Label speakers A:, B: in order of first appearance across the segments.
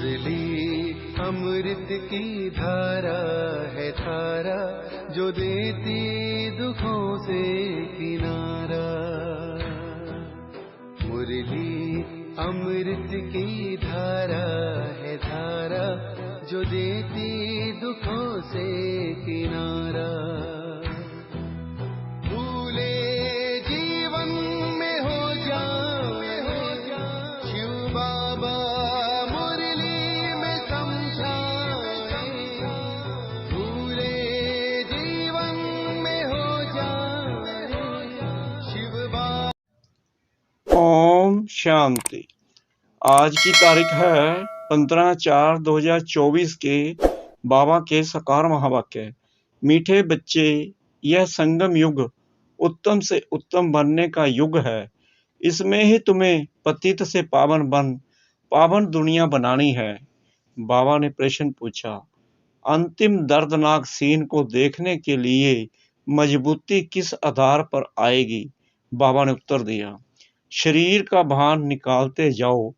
A: मुरली अमृत की धारा है धारा, जो देती दुखों से किनारा। मुरली अमृत की धारा है धारा, जो देती दुखों से किनारा। भूले जीवन में हो जाए शिव बाबा मुरली में समझाए। भूले जीवन में हो जाए शिव बाबा।
B: ओम शांति। आज की तारीख है 15/4/2024 के बाबा के साकार महावाक्य। मीठे बच्चे, यह संगम युग उत्तम से उत्तम बनने का युग है। इसमें ही तुम्हें पतित से पावन दुनिया बनानी है। बाबा ने प्रश्न पूछा, अंतिम दर्दनाक सीन को देखने के लिए मजबूती किस आधार पर आएगी? बाबा ने उत्तर दिया, शरीर का भान निकालते जाओ।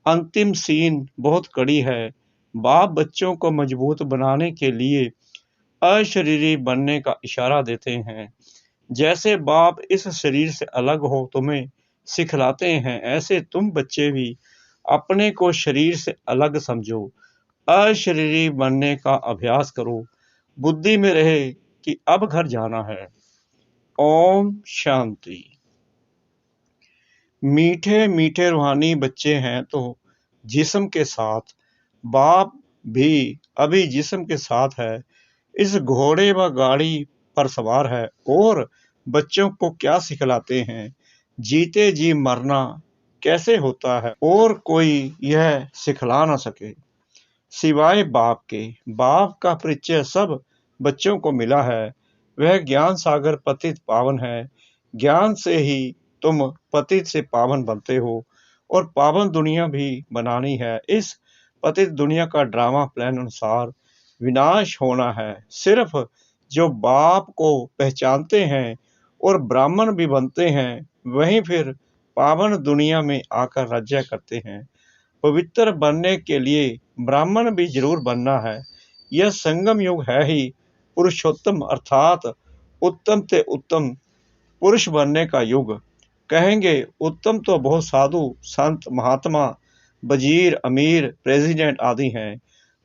B: अंतिम सीन बहुत कड़ी है। बाप बच्चों को मजबूत बनाने के लिए अशरीरी बनने का इशारा देते हैं। जैसे बाप इस शरीर से अलग हो तुम्हें सिखलाते हैं, ऐसे तुम बच्चे भी अपने को शरीर से अलग समझो। अशरीरी बनने का अभ्यास करो। बुद्धि में रहे कि अब घर जाना है। ओम शांति। मीठे मीठे रूहानी बच्चे हैं तो जिस्म के साथ, बाप भी अभी जिस्म के साथ है। इस घोड़े व गाड़ी पर सवार है और बच्चों को क्या सिखलाते हैं? जीते जी मरना कैसे होता है और कोई यह सिखला ना सके सिवाय बाप के। बाप का परिचय सब बच्चों को मिला है। वह ज्ञान सागर पतित पावन है। ज्ञान से ही तुम पतित से पावन बनते हो और पावन दुनिया भी बनानी है। इस पतित दुनिया का ड्रामा प्लान अनुसार विनाश होना है। सिर्फ जो बाप को पहचानते हैं और ब्राह्मण भी बनते हैं, वहीं फिर पावन दुनिया में आकर राज्य करते हैं। पवित्र बनने के लिए ब्राह्मण भी जरूर बनना है। यह संगम युग है ही पुरुषोत्तम अर्थात उत्तम से उत्तम पुरुष बनने का युग। कहेंगे उत्तम तो बहुत साधु संत महात्मा वजीर अमीर प्रेसिडेंट आदि हैं,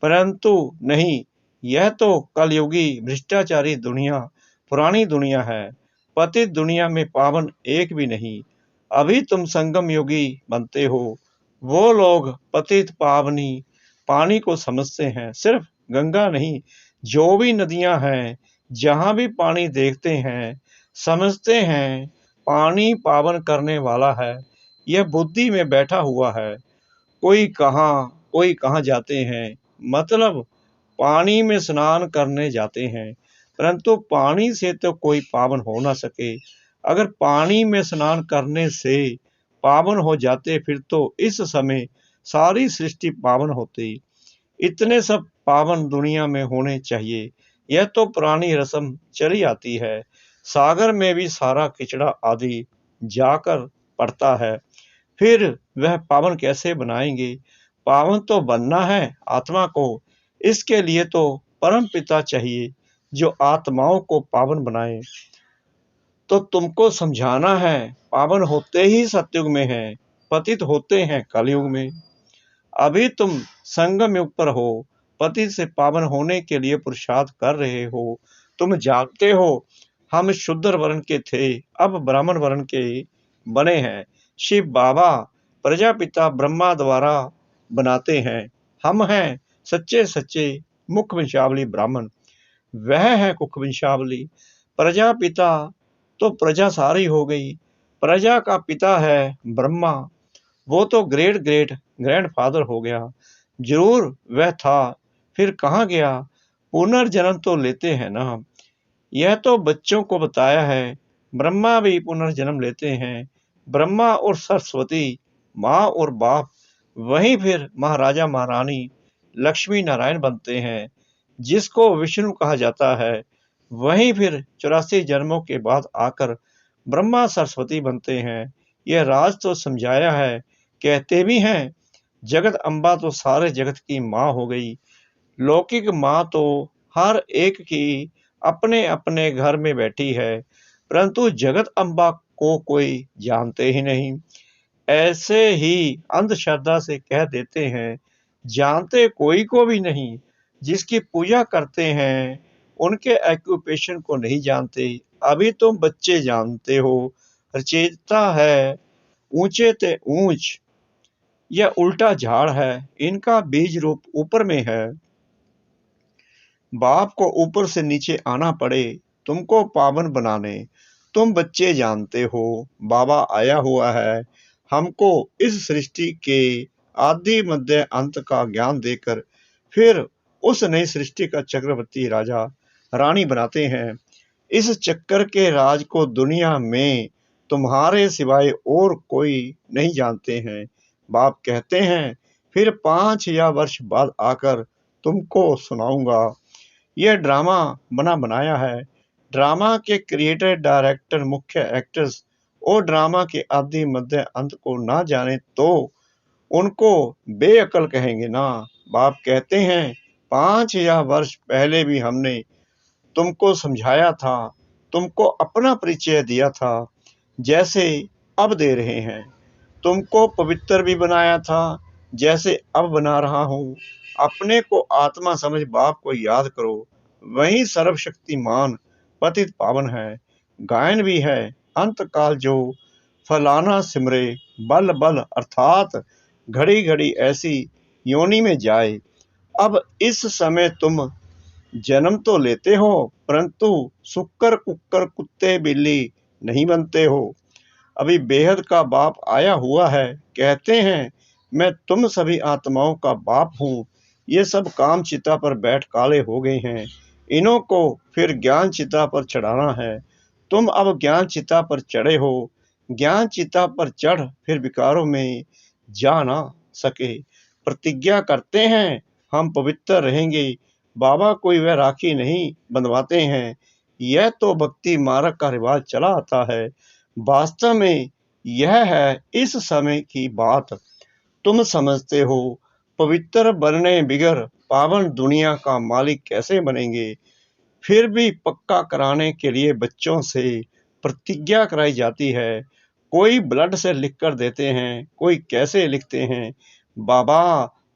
B: परंतु नहीं, यह तो कलयुगी भ्रष्टाचारी दुनिया पुरानी दुनिया है। पतित दुनिया में पावन एक भी नहीं। अभी तुम संगम योगी बनते हो। वो लोग पतित पावनी पानी को समझते हैं, सिर्फ गंगा नहीं, जो भी नदियां हैं, जहां भी पानी देखते हैं, समझते हैं पानी पावन करने वाला है। यह बुद्धि में बैठा हुआ है। कोई कहाँ जाते हैं, मतलब पानी में स्नान करने जाते हैं, परंतु पानी से तो कोई पावन हो ना सके। अगर पानी में स्नान करने से पावन हो जाते, फिर तो इस समय सारी सृष्टि पावन होती। इतने सब पावन दुनिया में होने चाहिए। यह तो पुरानी रस्म चली आती है। सागर में भी सारा किचड़ा आदि जाकर पड़ता है, फिर वह पावन कैसे बनाएंगे? पावन तो बनना है आत्मा को। इसके लिए तो परम पिता चाहिए जो आत्माओं को पावन बनाए। तो तुमको समझाना है, पावन होते ही सतयुग में है, पतित होते हैं कलयुग में। अभी तुम संगम युग पर हो। पतित से पावन होने के लिए पुरुषार्थ कर रहे हो। तुम जागते हो, हम शूद्र वर्ण के थे, अब ब्राह्मण वर्ण के बने हैं। शिव बाबा प्रजापिता ब्रह्मा द्वारा बनाते हैं। हम हैं सच्चे मुख वंशावली ब्राह्मण, वह है कुख वंशावली। प्रजापिता तो प्रजा सारी हो गई। प्रजा का पिता है ब्रह्मा, वो तो ग्रेट ग्रैंडफादर हो गया। जरूर वह था, फिर कहाँ गया? पुनर्जन्म तो लेते हैं ना। यह तो बच्चों को बताया है। ब्रह्मा भी पुनर्जन्म लेते हैं। ब्रह्मा और सरस्वती, माँ और बाप, वहीं फिर महाराजा महारानी लक्ष्मी नारायण बनते हैं। जिसको विष्णु कहा जाता है, वहीं फिर 84 जन्मों के बाद आकर ब्रह्मा सरस्वती बनते हैं। यह राज तो समझाया है, कहते भी हैं जगत अम्बा तो सारे जगत की माँ हो गई। लौकिक माँ तो हर एक की अपने अपने घर में बैठी है, परंतु जगत अम्बा को कोई जानते ही नहीं। ऐसे ही अंधश्रद्धा से कह देते हैं, जानते कोई को भी नहीं। जिसकी पूजा करते हैं उनके ऑक्यूपेशन को नहीं जानते। अभी तुम बच्चे जानते हो, रचेता है ऊंचे ते ऊंच, यह उल्टा झाड़ है, इनका बीज रूप ऊपर में है। बाप को ऊपर से नीचे आना पड़े तुमको पावन बनाने। तुम बच्चे जानते हो बाबा आया हुआ है हमको इस सृष्टि के आदि मध्य अंत का ज्ञान देकर फिर उस नई सृष्टि का चक्रवर्ती राजा रानी बनाते हैं। इस चक्कर के राज को दुनिया में तुम्हारे सिवाय और कोई नहीं जानते हैं। बाप कहते हैं फिर 5 या वर्ष बाद आकर तुमको सुनाऊंगा। यह ड्रामा बना बनाया है। ड्रामा के क्रिएटर, डायरेक्टर, मुख्य एक्टर्स और ड्रामा के आदि मध्य अंत को ना जाने तो उनको बेअकल कहेंगे ना। बाप कहते हैं 5 या वर्ष पहले भी हमने तुमको समझाया था, तुमको अपना परिचय दिया था, जैसे अब दे रहे हैं। तुमको पवित्र भी बनाया था, जैसे अब बना रहा हूँ। अपने को आत्मा समझ बाप को याद करो, वही सर्वशक्तिमान पतित पावन है। गायन भी है अंत काल जो फलाना सिमरे बल बल, अर्थात घड़ी घड़ी ऐसी योनि में जाए। अब इस समय तुम जन्म तो लेते हो, परंतु सुक्कर कुक्कर कुत्ते बिल्ली नहीं बनते हो। अभी बेहद का बाप आया हुआ है। कहते हैं मैं तुम सभी आत्माओं का बाप हूँ। ये सब काम चिता पर बैठ काले हो गए हैं, इन्हों को फिर ज्ञान चिता पर चढ़ाना है। तुम अब ज्ञान चिता पर चढ़े हो, ज्ञान चिता पर चढ़ फिर विकारों में जा ना सके। प्रतिज्ञा करते हैं हम पवित्र रहेंगे। बाबा कोई वह राखी नहीं बंधवाते हैं, यह तो भक्ति मार्ग का रिवाज चला आता है। वास्तव में यह है इस समय की बात। तुम समझते हो पवित्र बनने बिगर पावन दुनिया का मालिक कैसे बनेंगे। फिर भी पक्का कराने के लिए बच्चों से प्रतिज्ञा कराई जाती है। कोई ब्लड से लिख कर देते हैं, कोई कैसे लिखते हैं। बाबा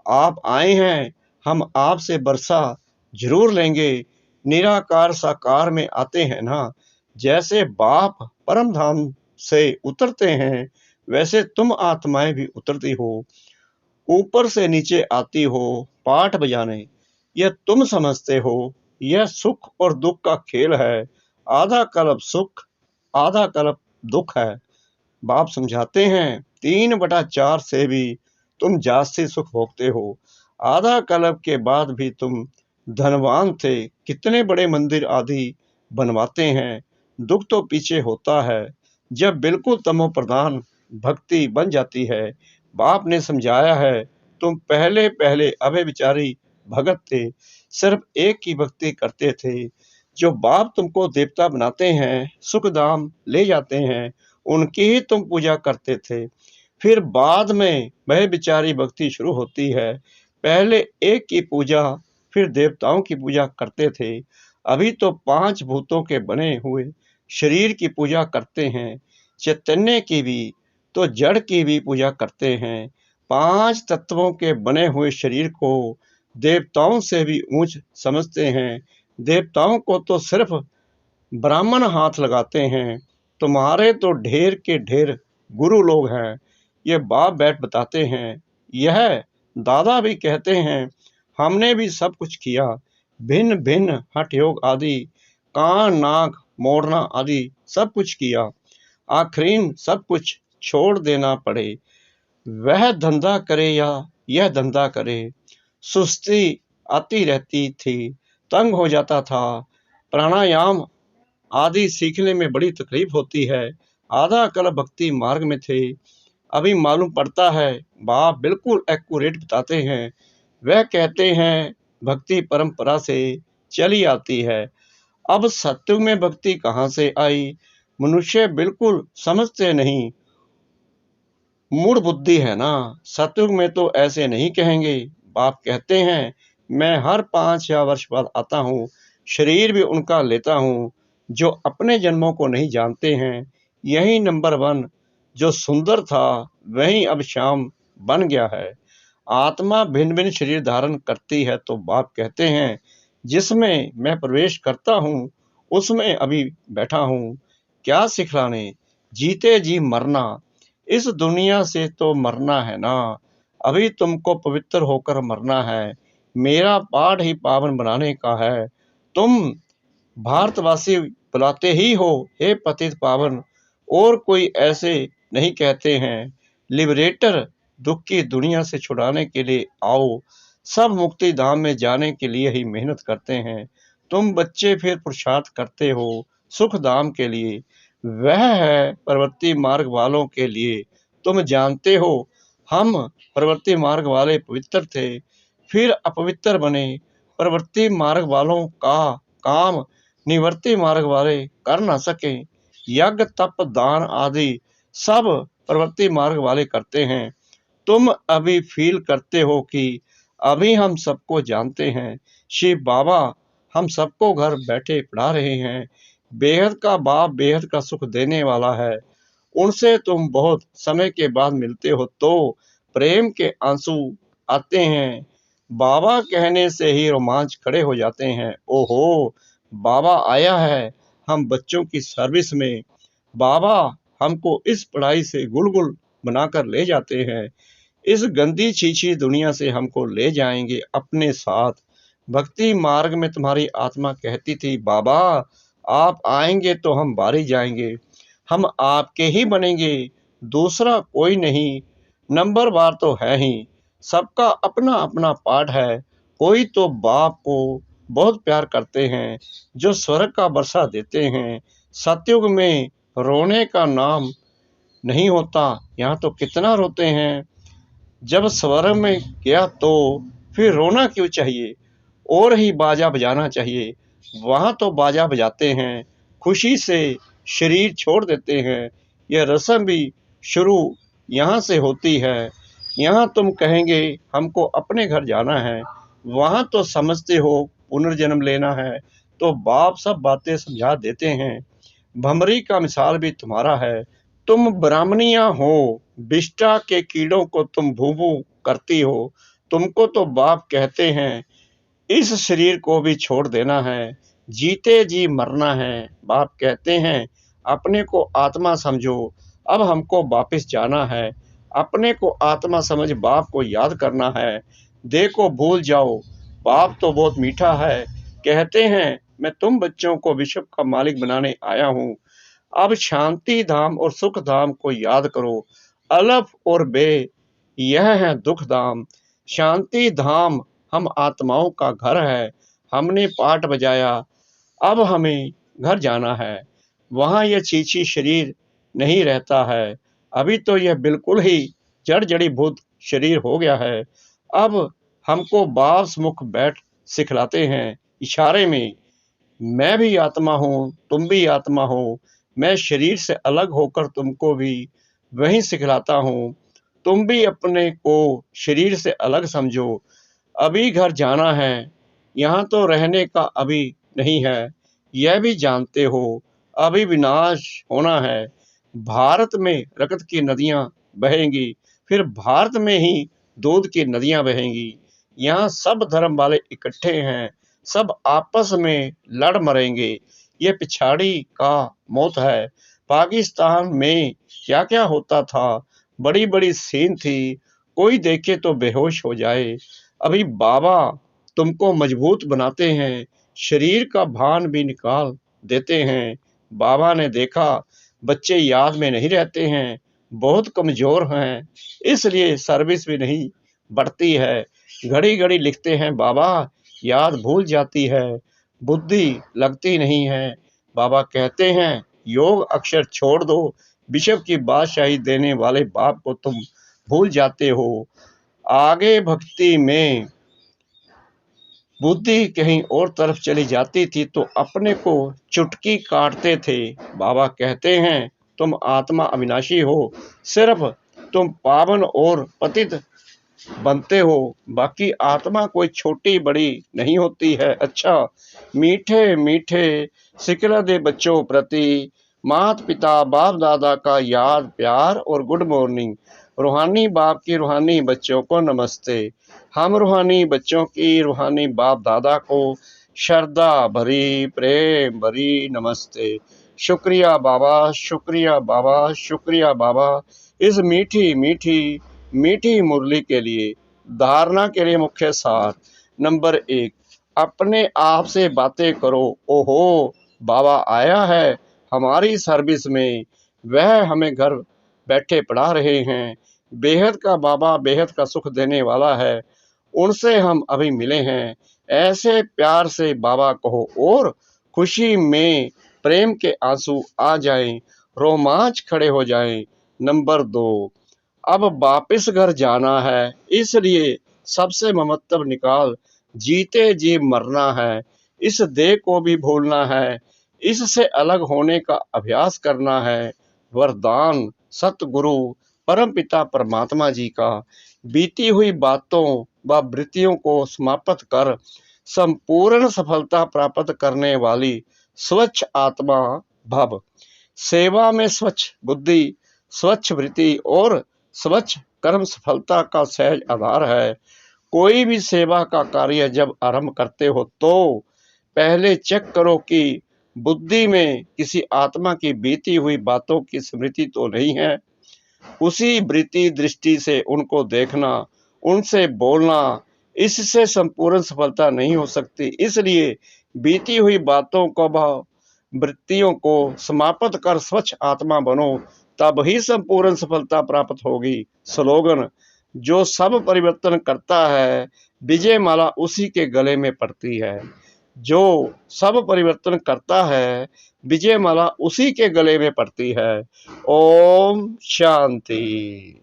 B: आप आए हैं, हम आपसे बरसा जरूर लेंगे। निराकार साकार में आते हैं ना। जैसे बाप परम धाम से उतरते हैं, वैसे तुम आत्माएं भी उतरती हो, ऊपर से नीचे आती हो पाठ बजाने। यह तुम समझते हो, यह सुख और दुख का खेल है। आधा कल्प सुख, आधा कल्प दुख है। बाप समझाते हैं 3/4 से भी तुम जास्ती सुख भोगते हो। आधा कल्प के बाद भी तुम धनवान थे, कितने बड़े मंदिर आदि बनवाते हैं। दुख तो पीछे होता है जब बिल्कुल तमो प्रधान भक्ति बन जाती है। बाप ने समझाया है तुम पहले पहले अभय विचारी भगत थे, सिर्फ एक की भक्ति करते थे। जो बाप तुमको देवता बनाते हैं, सुख धाम ले जाते हैं, उनकी ही तुम पूजा करते थे। फिर बाद में वह विचारी भक्ति शुरू होती है। पहले एक की पूजा फिर देवताओं की पूजा करते थे। अभी तो 5 भूतों के बने हुए शरीर की पूजा करते हैं। चैतन्य की भी तो जड़ की भी पूजा करते हैं। 5 तत्वों के बने हुए शरीर को देवताओं से भी ऊंच समझते हैं। देवताओं को तो सिर्फ ब्राह्मण हाथ लगाते हैं। तुम्हारे तो ढेर के ढेर गुरु लोग हैं। ये बाप बैठ बताते हैं। यह दादा भी कहते हैं हमने भी सब कुछ किया, भिन्न भिन्न हठ योग आदि, कान नाक मोड़ना आदि सब कुछ किया। आखिरीन सब कुछ छोड़ देना पड़े। वह धंधा करे या यह धंधा करे, सुस्ती आती रहती थी, तंग हो जाता था। प्राणायाम आदि सीखने में बड़ी तकलीफ होती है। आधा कल भक्ति मार्ग में थे, अभी मालूम पड़ता है। बाप बिल्कुल एक्यूरेट बताते हैं। वह कहते हैं भक्ति परंपरा से चली आती है। अब सत्युग में भक्ति कहाँ से आई, मनुष्य बिल्कुल समझते नहीं। मूढ़ बुद्धि है ना। सतयुग में तो ऐसे नहीं कहेंगे। बाप कहते हैं मैं हर 5 या वर्ष बाद आता हूँ, शरीर भी उनका लेता हूँ जो अपने जन्मों को नहीं जानते हैं। यही नंबर 1 जो सुंदर था वही अब श्याम बन गया है। आत्मा भिन्न भिन्न शरीर धारण करती है, तो बाप कहते हैं जिसमें मैं प्रवेश करता हूँ उसमें अभी बैठा हूँ। क्या सिखलाने, जीते जी मरना, इस दुनिया से तो मरना है ना। अभी तुमको पवित्र होकर मरना है। मेरा पाठ ही पावन बनाने का है। तुम भारतवासी बुलाते ही हो हे पतित पावन, और कोई ऐसे नहीं कहते हैं। लिबरेटर दुख की दुनिया से छुड़ाने के लिए आओ। सब मुक्ति धाम में जाने के लिए ही मेहनत करते हैं। तुम बच्चे फिर पुरुषार्थ करते हो सुख धाम के लिए। वह है प्रवृत्ति मार्ग वालों के लिए। तुम जानते हो हम प्रवृत्ति मार्ग वाले पवित्र थे, फिर अपवित्र बने। प्रवृत्ति मार्ग वालों का काम निवृत्ति मार्ग वाले कर न सके। यज्ञ तप दान आदि सब प्रवृत्ति मार्ग वाले करते हैं। तुम अभी फील करते हो कि अभी हम सबको जानते हैं। शिव बाबा हम सबको घर बैठे पढ़ा रहे हैं। बेहद का बाप बेहद का सुख देने वाला है। उनसे तुम बहुत समय के बाद मिलते हो तो प्रेम के आंसू आते हैं। बाबा कहने से ही रोमांच खड़े हो जाते हैं। ओहो, बाबा आया है हम बच्चों की सर्विस में। बाबा हमको इस पढ़ाई से गुलगुल बनाकर ले जाते हैं। इस गंदी छीछी दुनिया से हमको ले जाएंगे अपने साथ। भक्ति मार्ग में तुम्हारी आत्मा कहती थी बाबा आप आएंगे तो हम बारी जाएंगे, हम आपके ही बनेंगे, दूसरा कोई नहीं। नंबर बार तो है ही, सबका अपना अपना पाठ है। कोई तो बाप को बहुत प्यार करते हैं जो स्वर्ग का वर्षा देते हैं। सतयुग में रोने का नाम नहीं होता, यहाँ तो कितना रोते हैं। जब स्वर्ग में गया तो फिर रोना क्यों चाहिए, और ही बाजा बजाना चाहिए। वहाँ तो बाजा बजाते हैं, खुशी से शरीर छोड़ देते हैं। यह रस्म भी शुरू यहाँ से होती है। यहाँ तुम कहेंगे हमको अपने घर जाना है, वहाँ तो समझते हो पुनर्जन्म लेना है। तो बाप सब बातें समझा देते हैं। भमरी का मिसाल भी तुम्हारा है। तुम ब्राह्मणिया हो, विष्टा के कीड़ों को तुम भू भू करती हो। तुमको तो बाप कहते हैं इस शरीर को भी छोड़ देना है, जीते जी मरना है। बाप कहते हैं अपने को आत्मा समझो, अब हमको वापस जाना है। अपने को आत्मा समझ बाप को याद करना है। देखो भूल जाओ, बाप तो बहुत मीठा है। कहते हैं मैं तुम बच्चों को विश्व का मालिक बनाने आया हूँ। अब शांति धाम और सुख धाम को याद करो। अलफ और बे यह है दुख धाम। शांति धाम हम आत्माओं का घर है। हमने पाठ बजाया, अब हमें घर जाना है। वहाँ यह छीछी शरीर नहीं रहता है। अभी तो यह बिल्कुल ही जड़ जड़ी भूत शरीर हो गया है। अब हमको बास मुख बैठ सिखलाते हैं इशारे में। मैं भी आत्मा हूँ, तुम भी आत्मा हो। मैं शरीर से अलग होकर तुमको भी वही सिखलाता हूँ। तुम भी अपने को शरीर से अलग समझो। अभी घर जाना है, यहाँ तो रहने का अभी नहीं है, यह भी जानते हो। अभी विनाश होना है। भारत में रक्त की नदियाँ बहेंगी, फिर भारत में ही दूध की नदियाँ बहेंगी। यहाँ सब धर्म वाले इकट्ठे हैं, सब आपस में लड़ मरेंगे। ये पिछाड़ी का मौत है। पाकिस्तान में क्या क्या होता था, बड़ी बड़ी सीन थी, कोई देखे तो बेहोश हो जाए। अभी बाबा तुमको मजबूत बनाते हैं, शरीर का भान भी निकाल देते हैं। बाबा ने देखा बच्चे याद में नहीं रहते हैं, बहुत कमजोर हैं, इसलिए सर्विस भी नहीं बढ़ती है। घड़ी घड़ी लिखते हैं बाबा, याद भूल जाती है, बुद्धि लगती नहीं है। बाबा कहते हैं योग अक्षर छोड़ दो, विश्व की बादशाही देने वाले बाप को तुम भूल जाते हो। आगे भक्ति में बुद्धि कहीं और तरफ चली जाती थी तो अपने को चुटकी काटते थे। बाबा कहते हैं तुम आत्मा अविनाशी हो, सिर्फ तुम पावन और पतित बनते हो। बाकी आत्मा कोई छोटी बड़ी नहीं होती है। अच्छा, मीठे मीठे सिकला दे बच्चों प्रति माता पिता बाप दादा का याद प्यार और गुड मॉर्निंग। रूहानी बाप की रूहानी बच्चों को नमस्ते। हम रूहानी बच्चों की रूहानी बाप दादा को श्रद्धा भरी प्रेम भरी नमस्ते। शुक्रिया बाबा, शुक्रिया बाबा, शुक्रिया बाबा, इस मीठी मीठी मीठी मुरली के लिए। धारणा के लिए मुख्य सार। नंबर 1, अपने आप से बातें करो। ओहो, बाबा आया है हमारी सर्विस में, वह हमें घर बैठे पढ़ा रहे हैं। बेहद का बाबा बेहद का सुख देने वाला है, उनसे हम अभी मिले हैं। ऐसे प्यार से बाबा कहो और खुशी में प्रेम के आंसू आ जाएं, रोमांच खड़े हो जाएं। नंबर 2, अब वापस घर जाना है, इसलिए सबसे ममत्व निकाल जीते जी मरना है। इस देह को भी भूलना है, इससे अलग होने का अभ्यास करना है। वरदान सतगुरु परम पिता परमात्मा जी का। बीती हुई बातों व वृत्तियों को समाप्त कर संपूर्ण सफलता प्राप्त करने वाली स्वच्छ आत्मा भव। सेवा में स्वच्छ बुद्धि, स्वच्छ वृत्ति और स्वच्छ कर्म सफलता का सहज आधार है। कोई भी सेवा का कार्य जब आरंभ करते हो तो पहले चेक करो कि बुद्धि में किसी आत्मा की बीती हुई बातों की स्मृति तो नहीं है। उसी वृत्ति दृष्टि से उनको देखना, उनसे बोलना, इससे संपूर्ण सफलता नहीं हो सकती। इसलिए बीती हुई बातों को व वृत्तियों को समाप्त कर स्वच्छ आत्मा बनो, तब ही संपूर्ण सफलता प्राप्त होगी। स्लोगन, जो सब परिवर्तन करता है विजय माला उसी के गले में पड़ती है। जो सब परिवर्तन करता है विजय माला उसी के गले में पड़ती है। ओम शांति।